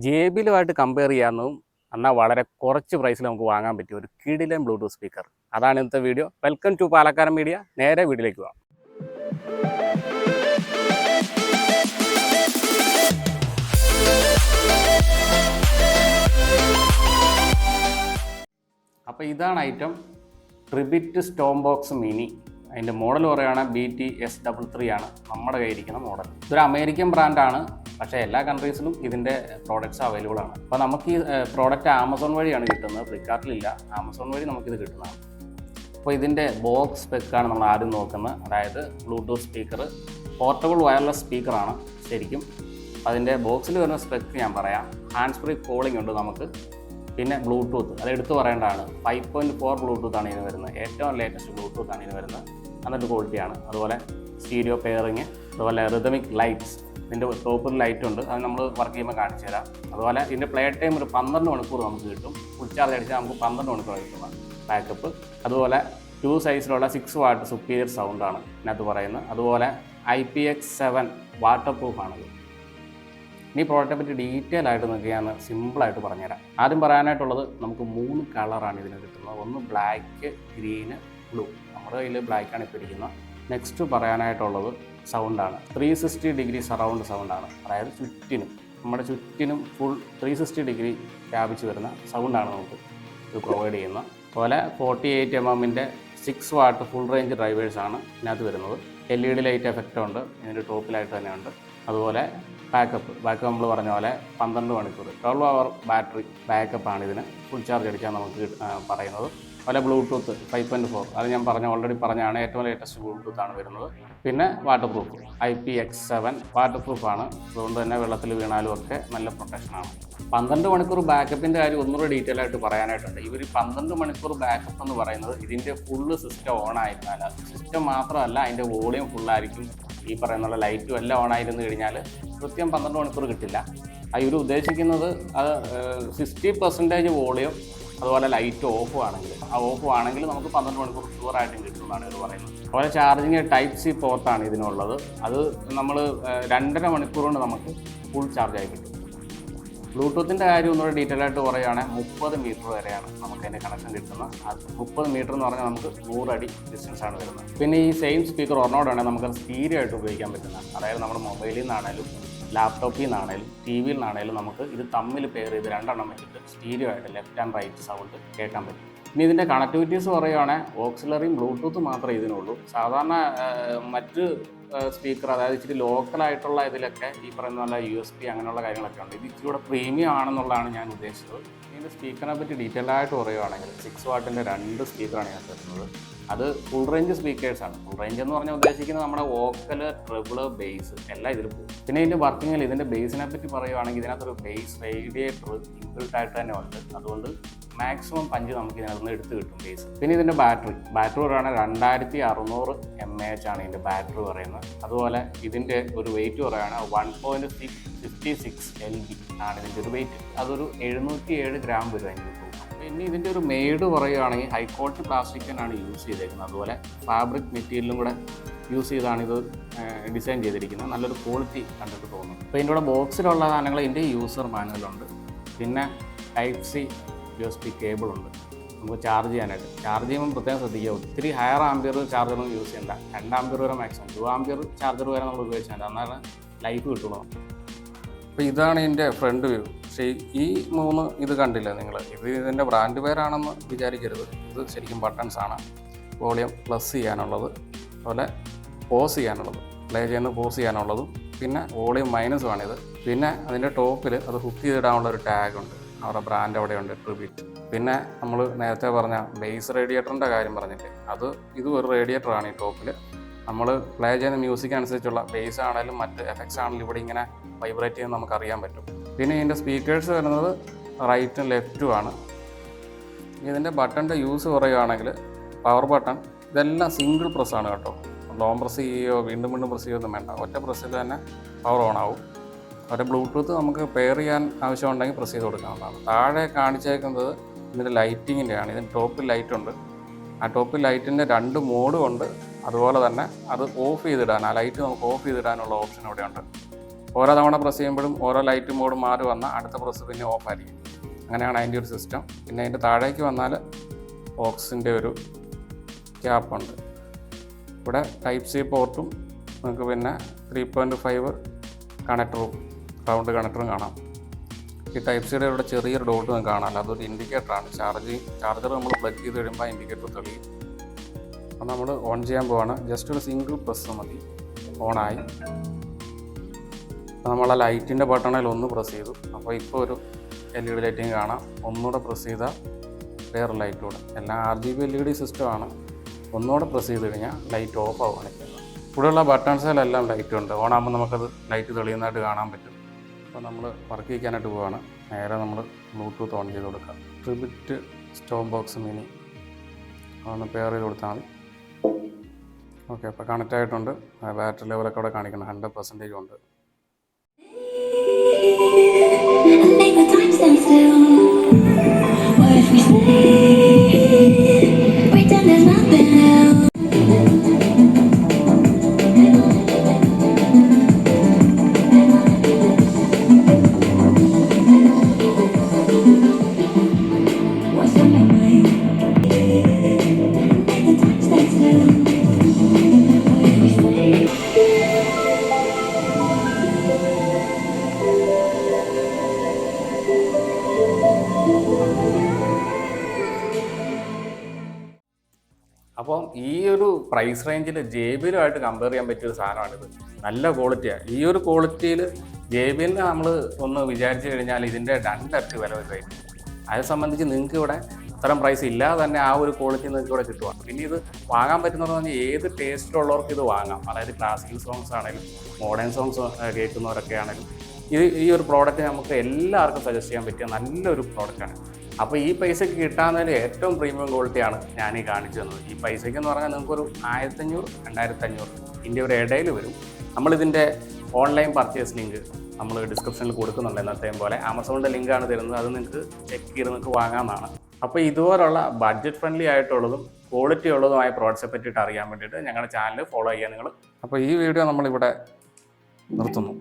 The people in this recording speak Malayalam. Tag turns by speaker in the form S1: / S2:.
S1: ജെ ബിലുമായിട്ട് കമ്പയർ ചെയ്യാവുന്നതും എന്നാൽ വളരെ കുറച്ച് പ്രൈസിൽ നമുക്ക് വാങ്ങാൻ പറ്റിയ ഒരു കിടിലൻ ബ്ലൂടൂത്ത് സ്പീക്കർ. അതാണ് ഇന്നത്തെ video. Welcome to Palakkaran media. നേരെ വീഡിയോയിലേക്ക് പോകാം. അപ്പോൾ ഇതാണ് item, Tribit storm box mini. അതിൻ്റെ മോഡൽ പറയുകയാണെങ്കിൽ BT-S33 ആണ് നമ്മുടെ കയ്യിരിക്കുന്ന മോഡൽ. ഇതൊരു അമേരിക്കൻ ബ്രാൻഡാണ്, പക്ഷേ എല്ലാ കൺട്രീസിലും ഇതിൻ്റെ പ്രോഡക്റ്റ്സ് അവൈലബിൾ ആണ്. അപ്പോൾ നമുക്ക് ഈ പ്രോഡക്റ്റ് ആമസോൺ വഴിയാണ് കിട്ടുന്നത്, ഫ്ലിപ്കാർട്ടിലില്ല, ആമസോൺ വഴി നമുക്കിത് കിട്ടുന്നതാണ്. അപ്പോൾ ഇതിൻ്റെ ബോക്സ് സ്പെക്കാണ് നമ്മൾ ആദ്യം നോക്കുന്നത്. അതായത് ബ്ലൂടൂത്ത് സ്പീക്കർ, പോർട്ടബിൾ വയർലെസ് സ്പീക്കറാണ് ശരിക്കും. അതിൻ്റെ ബോക്സിൽ വരുന്ന സ്പെക്ക് ഞാൻ പറയാം. ഹാൻഡ്സ് ഫ്രീ കോളിംഗ് ഉണ്ട് നമുക്ക്. പിന്നെ ബ്ലൂടൂത്ത്, അത് എടുത്തു പറയേണ്ടതാണ്. 5.4 ബ്ലൂടൂത്താണ് ഇതിന് വരുന്നത്. ഏറ്റവും ലേറ്റസ്റ്റ് ബ്ലൂടൂത്താണ് ഇതിന് വരുന്നത്. എന്നിട്ട് ക്വാളിറ്റിയാണ്. അതുപോലെ സ്റ്റീരിയോ പെയറിങ്, അതുപോലെ റിതമിക് ലൈറ്റ്സ്. ഇതിൻ്റെ ടോപ്പിൽ ലൈറ്റ് ഉണ്ട്, അത് നമ്മൾ വർക്ക് ചെയ്യുമ്പോൾ കാണിച്ചു തരാം. അതുപോലെ ഇതിൻ്റെ പ്ലേ ടൈം ഒരു 12 മണിക്കൂർ നമുക്ക് കിട്ടും. ഫുൾ ചാർജ് അടിച്ചാൽ നമുക്ക് 12 മണിക്കൂർ കിട്ടുന്ന ബാക്കപ്പ്. അതുപോലെ 2 സൈസിലുള്ള 6 വാട്ട് സുപ്പീരിയർ സൗണ്ടാണ് ഇതിനകത്ത് പറയുന്നത്. അതുപോലെ IPX7 വാട്ടർ പ്രൂഫാണത്. ഈ പ്രോഡക്റ്റിനെ പറ്റി ഡീറ്റെയിൽ ആയിട്ട് നിങ്ങൾക്ക് ഞാൻ സിമ്പിളായിട്ട് പറഞ്ഞുതരാം. ആദ്യം പറയാനായിട്ടുള്ളത്, നമുക്ക് 3 കളറാണ് ഇതിന് കിട്ടുന്നത്. ഒന്ന് ബ്ലാക്ക്, ഗ്രീന്, ബ്ലൂ. നമ്മുടെ കയ്യിൽ ബ്ലാക്കാണ് ഇപ്പോൾ ഇരിക്കുന്നത്. നെക്സ്റ്റ് പറയാനായിട്ടുള്ളത് സൗണ്ടാണ്. 360 ഡിഗ്രി സറൗണ്ട് സൗണ്ടാണ്. അതായത് നമ്മുടെ ചുറ്റിനും ഫുൾ 360 ഡിഗ്രി വ്യാപിച്ച് വരുന്ന സൗണ്ടാണ് നമുക്ക് ഇത് പ്രൊവൈഡ് ചെയ്യുന്നത്. അതുപോലെ 48 mm 6 വാട്ട് ഫുൾ റേഞ്ച് ഡ്രൈവേഴ്സാണ് ഇതിനകത്ത് വരുന്നത്. LED ലൈറ്റ് എഫക്റ്റ് ഉണ്ട് ഇതിൻ്റെ ടോപ്പിലായിട്ട് തന്നെയുണ്ട്. അതുപോലെ ബാക്കപ്പ് നമ്മൾ പറഞ്ഞ പോലെ 12 മണിക്കൂർ 12 അവർ ബാറ്ററി ബാക്കപ്പാണ് ഇതിന്. ഫുൾ ചാർജ് അടിക്കാൻ നമുക്ക് പറയുന്നത്. അതുപോലെ ബ്ലൂടൂത്ത് 5.4, അത് ഞാൻ ഓൾറെഡി പറഞ്ഞാണ്. ഏറ്റവും ലേറ്റസ്റ്റ് ബ്ലൂടൂത്താണ് വരുന്നത്. പിന്നെ വാട്ടർ പ്രൂഫ് IPX7 വാട്ടർ പ്രൂഫാണ്. അതുകൊണ്ട് തന്നെ വെള്ളത്തിൽ വീണാലും ഒക്കെ നല്ല പ്രൊട്ടക്ഷനാണ്. 12 മണിക്കൂർ ബാക്കപ്പിൻ്റെ കാര്യം ഒന്നുകൂടി ഡീറ്റെയിൽ ആയിട്ട് പറയാനായിട്ടുണ്ട്. ഇവർ 12 മണിക്കൂർ ബാക്കപ്പ് എന്ന് പറയുന്നത് ഇതിൻ്റെ ഫുള്ള് സിസ്റ്റം ഓൺ ആയിരുന്നാൽ, സിസ്റ്റം മാത്രമല്ല അതിൻ്റെ വോളിയം ഫുള്ളായിരിക്കും. ഈ പറയുന്നുള്ള ലൈറ്റും എല്ലാം ഓണായിരുന്നു കഴിഞ്ഞാൽ കൃത്യം 12 മണിക്കൂർ കിട്ടില്ല. ഇവർ ഉദ്ദേശിക്കുന്നത് അത് 60% വോളിയം, അതുപോലെ ലൈറ്റ് ഓഫ് ആണെങ്കിൽ നമുക്ക് 12 മണിക്കൂർ ഷുവറായിട്ടും കിട്ടുമെന്നാണ് ഇവർ പറയുന്നത്. അതുപോലെ ചാർജിങ് Type-C പോർട്ടാണ് ഇതിനുള്ളത്. അത് നമ്മൾ 2.5 മണിക്കൂർ കൊണ്ട് നമുക്ക് ഫുൾ ചാർജായി കിട്ടും. ബ്ലൂടൂത്തിൻ്റെ കാര്യം ഒന്നുകൂടെ ഡീറ്റെയിൽ ആയിട്ട് പറയുകയാണെങ്കിൽ 30 മീറ്റർ വരെയാണ് നമുക്ക് അതിൻ്റെ കണക്ഷൻ കിട്ടുന്നത്. അത് 30 മീറ്റർ എന്ന് പറഞ്ഞാൽ നമുക്ക് 100 അടി ഡിസ്റ്റൻസാണ് വരുന്നത്. പിന്നെ ഈ സെയിം സ്പീക്കർ ഒരെണ്ണോടാണെങ്കിൽ നമുക്ക് സ്റ്റീരിയോ ആയിട്ട് ഉപയോഗിക്കാൻ പറ്റുന്നതാണ്. അതായത് നമ്മുടെ മൊബൈലിൽ നിന്നാണേലും ലാപ്ടോപ്പിൽ നിന്നാണേലും TV യിൽ നിന്നാണേലും നമുക്ക് ഇത് തമ്മിൽ പെയർ ചെയ്ത് 2 എണ്ണം വെച്ചിട്ട് സ്റ്റീരിയോ ആയിട്ട് ലെഫ്റ്റ് ആൻഡ് റൈറ്റ് സൗണ്ട് കേൾക്കാൻ പറ്റും. ഇനി ഇതിൻ്റെ കണക്ടിവിറ്റീസ് പറയുകയാണെങ്കിൽ ഓക്സിലറിയും ബ്ലൂടൂത്ത് മാത്രമേ ഇതിനുള്ളൂ. സാധാരണ മറ്റ് സ്പീക്കർ, അതായത് ഇച്ചിരി ലോക്കലായിട്ടുള്ള ഇതിലൊക്കെ ഈ പറയുന്ന പോലെ USB അങ്ങനെയുള്ള കാര്യങ്ങളൊക്കെ ഉണ്ട്. ഇത് ഇച്ചിരി കൂടെ പ്രീമിയം ആണെന്നുള്ളതാണ് ഞാൻ ഉദ്ദേശിച്ചത്. ഇതിൻ്റെ സ്പീക്കറിനെ പറ്റി ഡീറ്റെയിൽ ആയിട്ട് പറയുകയാണെങ്കിൽ 6 വാട്ടിൻ്റെ 2 സ്പീക്കറാണ് ഞാൻ തരുന്നത്. അത് ഫുൾ റേഞ്ച് സ്പീക്കേഴ്സാണ്. ഫുൾ റേഞ്ച് എന്ന് പറഞ്ഞാൽ ഉദ്ദേശിക്കുന്നത് നമ്മുടെ വോക്കൽ, ട്രിബിൾ, ബേസ് എല്ലാം ഇതിൽ പോകും. പിന്നെ ഇതിൻ്റെ വർക്കിങ്ങിൽ ഇതിൻ്റെ ബേസിനെ പറ്റി പറയുകയാണെങ്കിൽ ഇതിനകത്തൊരു ബേസ് റേഡിയേറ്റർ ഇൻബിൽട്ടായിട്ട് തന്നെ ഉണ്ട്. അതുകൊണ്ട് മാക്സിമം പഞ്ച് നമുക്ക് ഇതിനകത്ത് നിന്ന് എടുത്ത് കിട്ടും ബേസ്. പിന്നെ ഇതിൻ്റെ ബാറ്ററി പറയുകയാണെങ്കിൽ 2600 mAh ആണ് ഇതിൻ്റെ ബാറ്ററി പറയുന്നത്. അതുപോലെ ഇതിൻ്റെ ഒരു വെയിറ്റ് പറയുകയാണെങ്കിൽ 1.56 LB ആണ് ഇതിൻ്റെ ഒരു വെയിറ്റ്. അതൊരു 707 ഗ്രാം വരും അതിൻ്റെ തൂക്കം. പിന്നെ ഇതിൻ്റെ ഒരു മെയ്ഡ് പറയുകയാണെങ്കിൽ ഹൈ ക്വാളിറ്റി പ്ലാസ്റ്റിക് തന്നെയാണ് യൂസ് ചെയ്തേക്കുന്നത്. അതുപോലെ ഫാബ്രിക് മെറ്റീരിയലും കൂടെ യൂസ് ചെയ്താണ് ഇത് ഡിസൈൻ ചെയ്തിരിക്കുന്നത്. നല്ലൊരു ക്വാളിറ്റി കണ്ടിട്ട് തോന്നുന്നു. അപ്പോൾ ഇതിൻ്റെ കൂടെ ബോക്സിലുള്ള സാധനങ്ങൾ ഇതിൻ്റെ യൂസർ മാനുവലുണ്ട്. പിന്നെ Type-C USB കേബിളുണ്ട് നമുക്ക് ചാർജ് ചെയ്യാനായിട്ട്. ചാർജ് ചെയ്യുമ്പോൾ പ്രത്യേകം ശ്രദ്ധിക്കുക, ഒത്തിരി ഹയർ ആംപിയർ ചാർജറൊന്നും യൂസ് ചെയ്യണ്ട. 2 ആംപിയർ വരെ മാക്സിമം, 2 ആംപിയർ ചാർജർ വരെ നമ്മൾ ഉപയോഗിച്ചാൽ എന്നാണ് ലൈഫ് കിട്ടുള്ളൂ. അപ്പോൾ ഇതാണ് ഇതിൻ്റെ ഫ്രണ്ട് വ്യൂ. പക്ഷേ ഈ 3 ഇത് കണ്ടില്ല നിങ്ങൾ, ഇതിൻ്റെ ബ്രാൻഡ് പേരാണെന്ന് വിചാരിക്കരുത്. ഇത് ശരിക്കും ബട്ടൺസാണ്. വോളിയം പ്ലസ് ചെയ്യാനുള്ളത്, അതുപോലെ പോസ് ചെയ്യാനുള്ളത്, പ്ലേ ചെയ്യുന്ന പോസ് ചെയ്യാനുള്ളതും, പിന്നെ വോളിയം മൈനസുമാണിത്. പിന്നെ അതിൻ്റെ ടോപ്പിൽ അത് ഹുക്ക് ചെയ്തിടാനുള്ള ഒരു ടാഗുണ്ട്. അവരുടെ ബ്രാൻഡ് അവിടെയുണ്ട്, ട്രിബിറ്റ്. പിന്നെ നമ്മൾ നേരത്തെ പറഞ്ഞ ബേസ് റേഡിയേറ്ററിൻ്റെ കാര്യം പറഞ്ഞില്ലേ, ഇത് ഒരു റേഡിയേറ്ററാണ് ഈ ടോപ്പിൽ. നമ്മൾ പ്ലേ ചെയ്യുന്ന മ്യൂസിക് അനുസരിച്ചുള്ള ബേസ് ആണെങ്കിലും മറ്റ് എഫക്ട്സ് ആണെങ്കിലും ഇവിടെ ഇങ്ങനെ വൈബ്രേറ്റ് ചെയ്യുന്നത് നമുക്കറിയാൻ പറ്റും. പിന്നെ ഇതിൻ്റെ സ്പീക്കേഴ്സ് വരുന്നത് റൈറ്റും ലെഫ്റ്റും ആണ്. ഇതിൻ്റെ ബട്ടൻ്റെ യൂസ് പറയുകയാണെങ്കിൽ പവർ ബട്ടൺ ഇതെല്ലാം സിംഗിൾ പ്രസ്സാണ് കേട്ടോ. ലോങ് പ്രസ് ചെയ്യുകയോ വീണ്ടും പ്രസ് ചെയ്യുകയോ ഒന്നും വേണ്ട. ഒറ്റ പ്രസ്സിൽ തന്നെ പവർ ഓൺ ആവും. ഒരു ബ്ലൂടൂത്ത് നമുക്ക് പെയർ ചെയ്യാൻ ആവശ്യമുണ്ടെങ്കിൽ പ്രസ് ചെയ്ത് കൊടുക്കാവുന്നതാണ്. താഴെ കാണിച്ചേക്കുന്നത് ഇതിൻ്റെ ലൈറ്റിങ്ങിൻ്റെയാണ്. ഇതിന് ടോപ്പിൽ ലൈറ്റുണ്ട്. ആ ടോപ്പിൽ ലൈറ്റിൻ്റെ 2 മോഡും ഉണ്ട്. അതുപോലെ തന്നെ അത് ഓഫ് ചെയ്തിടാൻ, ആ ലൈറ്റ് നമുക്ക് ഓഫ് ചെയ്തിടാനുള്ള ഓപ്ഷൻ ഇവിടെ ഉണ്ട്. ഓരോ തവണ പ്രസ് ചെയ്യുമ്പോഴും ഓരോ ലൈറ്റ് മോഡ് മാറി വന്നാൽ അടുത്ത പ്രസ് പിന്നെ ഓഫ് ആയിരിക്കും. അങ്ങനെയാണ് അതിൻ്റെ ഒരു സിസ്റ്റം. പിന്നെ അതിൻ്റെ താഴേക്ക് വന്നാൽ ഓക്സിൻ്റെ ഒരു ക്യാപ്പുണ്ട്. ഇവിടെ ടൈപ്പ് സി പോർട്ടും നമുക്ക് പിന്നെ 3.5 കണക്ടറും റൗണ്ട് കണക്ടറും കാണാം. ഈ ടൈപ്പ് സിയുടെ ഇവിടെ ചെറിയൊരു ഡോട്ട് നമുക്ക് കാണാമല്ലോ, അതൊരു ഇൻഡിക്കേറ്ററാണ്. ചാർജർ നമ്മൾ പ്ലഗ് ചെയ്ത് കഴിയുമ്പോൾ ആ ഇൻഡിക്കേറ്റർ തെളിയും. അപ്പോൾ നമ്മൾ ഓൺ ചെയ്യാൻ പോവാണ്. ജസ്റ്റ് ഒരു സിംഗിൾ പ്രസ് മതി, ഓണായി. അപ്പോൾ നമ്മൾ ആ ലൈറ്റിൻ്റെ ബട്ടണിൽ ഒന്ന് പ്രസ് ചെയ്തു. അപ്പോൾ ഇപ്പോൾ ഒരു LED ലൈറ്റിങ് കാണാം. ഒന്നുകൂടെ പ്രസ് ചെയ്താൽ വേറെ ലൈറ്റ് കൂടെ. എല്ലാം RGB LED സിസ്റ്റമാണ്. ഒന്നുകൂടെ പ്രസ് ചെയ്ത് കഴിഞ്ഞാൽ ലൈറ്റ് ഓഫ് ആവുകയാണ് ചെയ്യുന്നത്. ഇവിടെയുള്ള ബട്ടൺസിലെല്ലാം ലൈറ്റ് ഉണ്ട്. ഓണാകുമ്പോൾ നമുക്കത് ലൈറ്റ് തെളിയുന്നതായിട്ട് കാണാൻ പറ്റും. അപ്പോൾ നമ്മൾ വർക്ക് ചെയ്യാനായിട്ട് പോവുകയാണ്. നേരെ നമ്മൾ ബ്ലൂടൂത്ത് ഓൺ ചെയ്ത് കൊടുക്കുക. ട്രിബിറ്റ് സ്റ്റോം ബോക്സ് മിനി അതൊന്ന് പെയർ ചെയ്ത് കൊടുത്താൽ മതി. ഓക്കെ, അപ്പോൾ കണക്റ്റ് ആയിട്ടുണ്ട്. ബാറ്ററി ലെവലൊക്കെ അവിടെ കാണിക്കണം, 100% ഉണ്ട്. അപ്പം ഈ ഒരു പ്രൈസ് റേഞ്ചിൽ JBL-ആയിട്ട് കമ്പയർ ചെയ്യാൻ പറ്റിയൊരു സാധനമാണിത്. നല്ല ക്വാളിറ്റിയാണ്. ഈ ഒരു ക്വാളിറ്റിയിൽ JBL-നെ നമ്മൾ ഒന്ന് വിചാരിച്ചു കഴിഞ്ഞാൽ ഇതിൻ്റെ 2 ഇരട്ടി വില വരുമായിരിക്കും. അത് സംബന്ധിച്ച് നിങ്ങൾക്ക് ഇവിടെ ഇത്തരം പ്രൈസ് ഇല്ലാതെ തന്നെ ആ ഒരു ക്വാളിറ്റി നിങ്ങൾക്ക് ഇവിടെ കിട്ടുക. പിന്നെ ഇത് വാങ്ങാൻ പറ്റുന്നതെന്ന് പറഞ്ഞാൽ ഏത് ടേസ്റ്റുള്ളവർക്ക് ഇത് വാങ്ങാം. അതായത് ക്ലാസിക്കൽ സോങ്സ് ആണെങ്കിലും മോഡേൺ സോങ്സ് കേൾക്കുന്നവരൊക്കെ ആണെങ്കിലും ഈ ഒരു പ്രോഡക്റ്റ് നമുക്ക് എല്ലാവർക്കും സജസ്റ്റ് ചെയ്യാൻ പറ്റിയ നല്ലൊരു പ്രോഡക്റ്റാണ്. അപ്പോൾ ഈ പൈസയ്ക്ക് കിട്ടാവുന്നതിൽ ഏറ്റവും പ്രീമിയം ക്വാളിറ്റിയാണ് ഞാൻ ഈ കാണിച്ചു തന്നത്. ഈ പൈസയ്ക്ക് എന്ന് പറഞ്ഞാൽ നിങ്ങൾക്കൊരു 1500-2500 ഇതിൻ്റെ ഒരു ഇടയിൽ വരും. നമ്മളിതിൻ്റെ ഓൺലൈൻ പർച്ചേസ് ലിങ്ക് നമ്മൾ ഡിസ്ക്രിപ്ഷനിൽ കൊടുക്കുന്നുണ്ട്. എന്നത്തെയും പോലെ ആമസോണിൻ്റെ ലിങ്കാണ് തരുന്നത്. അത് നിങ്ങൾക്ക് ചെക്ക് ചെയ്ത് നിങ്ങൾക്ക് വാങ്ങാവുന്നതാണ്. അപ്പോൾ ഇതുപോലുള്ള ബഡ്ജറ്റ് ഫ്രണ്ട്ലി ആയിട്ടുള്ളതും ക്വാളിറ്റി ഉള്ളതുമായ പ്രോഡക്റ്റ്സെ പറ്റിയിട്ട് അറിയാൻ വേണ്ടിയിട്ട് ഞങ്ങളുടെ ചാനൽ ഫോളോ ചെയ്യുക നിങ്ങൾ. അപ്പോൾ ഈ വീഡിയോ നമ്മളിവിടെ നിർത്തുന്നു.